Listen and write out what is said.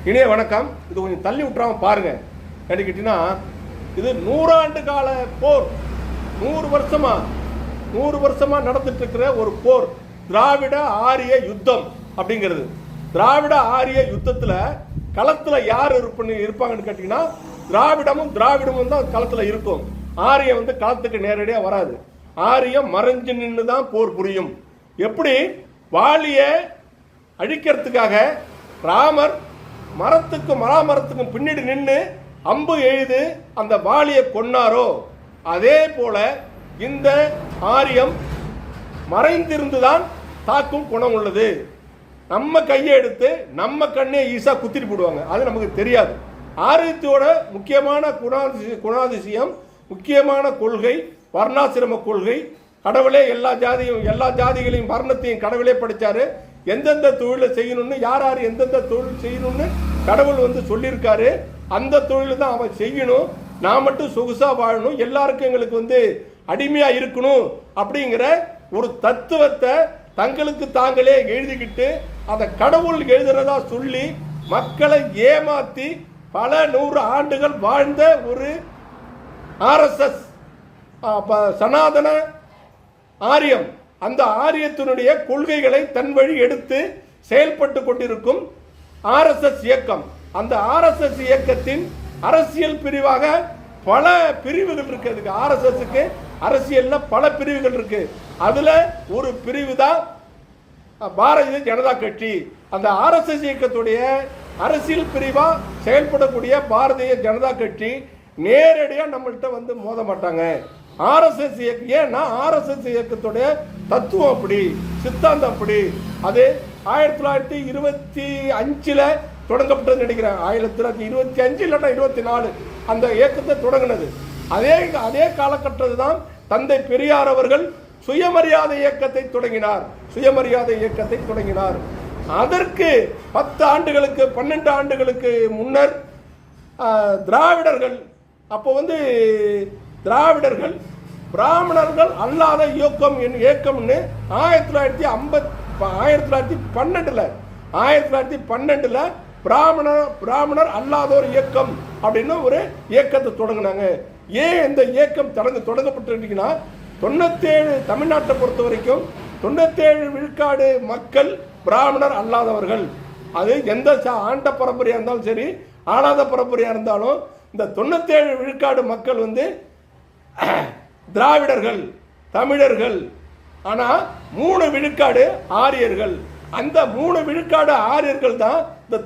இணைய வணக்கம். இது கொஞ்சம் தள்ளி விட்டுறாம பாருங்க. கேட்டீங்கன்னா இது 100 ஆண்டு கால போர், 100 வருஷமா நடந்துட்டு இருக்கிற ஒரு போர், திராவிட ஆரிய யுத்தம் அப்படிங்கிறது. திராவிட ஆரிய யுத்தத்துல களத்துல யார் இருப்பாங்கன்னு கேட்டீங்கன்னா திராவிடமும் தான் களத்துல இருக்கும். ஆரியம் களத்துக்கு நேரடியாக வராது. ஆரியம் மறைஞ்சு நின்று தான் போர் புரியும். எப்படி வாலிய அழிக்கிறதுக்காக ராமர் மரமரத்துக்கும் பின்னாடி நின்று அம்பு எழுது அந்த வாலியை கொன்னாரோ, அதே போல இந்த ஆரியம் மறைந்திருந்துதான் தாக்கும் குணம் உள்ளது. நம்ம கையை எடுத்து நம்ம கண்ணே ஈஸா குத்திட்டு போடுவாங்க. அது நமக்கு தெரியாது. ஆரியத்தோட முக்கியமான குணாதிசயம், முக்கியமான கொள்கை வர்ணாசிரம கொள்கை. கடவுளே எல்லா ஜாதிகளையும் வர்ணத்தையும் கடவுளே படிச்சாரு. எந்தெந்த தொழிலை செய்யணும்னு, யார் எந்தெந்த தொழில் செய்யணும்னு கடவுள் சொல்லியிருக்காரு. அந்த தொழில் தான் அவன் செய்யணும். நான் மட்டும் சொகுசா வாழணும், எல்லாருக்கும் எங்களுக்கு அடிமையா இருக்கணும் அப்படிங்கிற ஒரு தத்துவத்தை தங்களுக்கு தாங்களே எழுதிக்கிட்டு அதை கடவுள் எழுதுறதா சொல்லி மக்களை ஏமாத்தி பல 100 ஆண்டுகள் வாழ்ந்த ஒரு ஆர்எஸ்எஸ் சனாதன ஆரியம், அந்த ஆரியத்தினுடைய கொள்கைகளை தன் வழி எடுத்து செயல்பட்டு கொண்டிருக்கும் ஆர்எஸ்எஸ் இயக்கம். அந்த ஆர்எஸ்எஸ் இயக்கத்தின் அரசியல் பிரிவாக பல பிரிவுகள் இருக்கு. அதுக்கு ஆர்எஸ்எஸ்க்கு அரசியல்ல பல பிரிவுகள் இருக்கு. அதுல ஒரு பிரிவு தான் பாரதிய ஜனதா கட்சி. அந்த ஆர்எஸ்எஸ் இயக்கத்துடைய அரசியல் பிரிவா செயல்படக்கூடிய பாரதிய ஜனதா கட்சி நேரடியா நம்மள்கிட்ட மோத மாட்டாங்க. ஆர்எஸ்எஸ் இயக்கம் ஏன்னா ஆர்எஸ்எஸ் இயக்கத்துடைய தத்துவம் அப்படி, சித்தாந்தம் அப்படி. அது 1925 தொடங்கப்பட்டது நினைக்கிறேன். 1925 இல்லைன்னா 24 அந்த இயக்கத்தை தொடங்கினது. அதே காலகட்டத்தில் தான் தந்தை பெரியார் அவர்கள் சுயமரியாதை இயக்கத்தை தொடங்கினார். அதற்கு 10 ஆண்டுகளுக்கு 12 ஆண்டுகளுக்கு முன்னர் திராவிடர்கள், அப்போ திராவிடர்கள் பிராமணர்கள் அல்லாத இயக்கம்னு 1912 பிராமணர் அல்லாதோர் இயக்கம் அப்படின்னு ஒரு இயக்கத்தை தொடங்கினாங்க. ஏன் இந்த இயக்கம் தொடங்கப்பட்டிருக்கீங்கன்னா 97 தமிழ்நாட்டை பொறுத்த வரைக்கும் 97 விழுக்காடு மக்கள் பிராமணர் அல்லாதவர்கள். அது எந்த ஆண்ட பரம்பரையா இருந்தாலும் சரி, ஆளாத பரம்பரையா இருந்தாலும் இந்த 97 விழுக்காடு மக்கள் திராவிடர்கள், தமிழர்கள். ஆனா 3 விழுக்காடு ஆரியர்கள். அந்த 3 விழுக்காடு ஆரியர்கள் தான் இந்த